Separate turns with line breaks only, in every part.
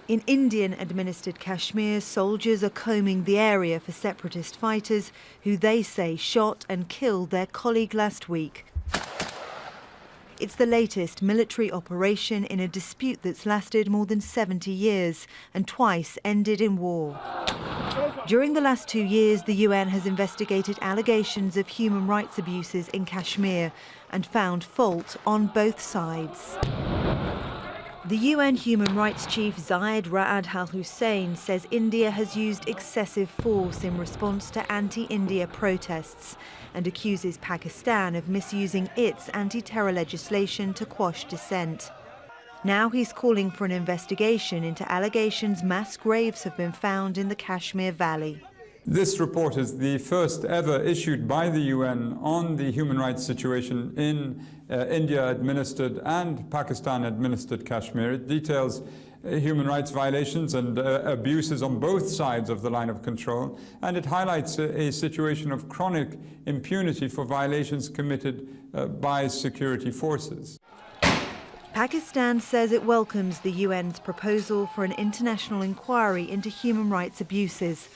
In Indian-administered Kashmir, soldiers are combing the area for separatist fighters who they say shot and killed their colleague last week. It's the latest military operation in a dispute that's lasted more than 70 years and twice ended in war. During the last 2 years, the UN has investigated allegations of human rights abuses in Kashmir and found fault on both sides. The UN Human Rights Chief Zeid Ra'ad Al Hussein says India has used excessive force in response to anti-India protests and accuses Pakistan of misusing its anti-terror legislation to quash dissent. Now he's calling for an investigation into allegations mass graves have been found in the Kashmir Valley.
This report is the first ever issued by the UN on the human rights situation in India-administered and Pakistan-administered Kashmir. It details human rights violations and abuses on both sides of the line of control, and it highlights a situation of chronic impunity for violations committed by security forces.
Pakistan says it welcomes the UN's proposal for an international inquiry into human rights abuses.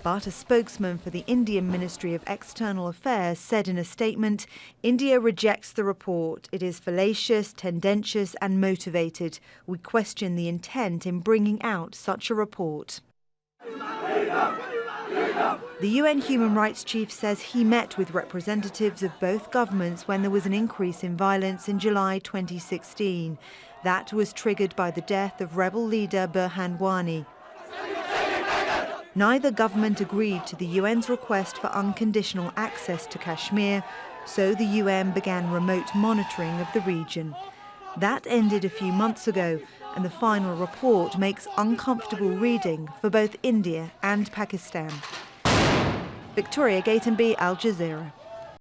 But a spokesman for the Indian Ministry of External Affairs said in a statement, India rejects the report. It is fallacious, tendentious and motivated. We question the intent in bringing out such a report. The UN Human Rights Chief says he met with representatives of both governments when there was an increase in violence in July 2016. That was triggered by the death of rebel leader Burhan Wani. Neither government agreed to the UN's request for unconditional access to Kashmir, so the UN began remote monitoring of the region. That ended a few months ago, and the final report makes uncomfortable reading for both India and Pakistan. Victoria Gatenby, Al Jazeera.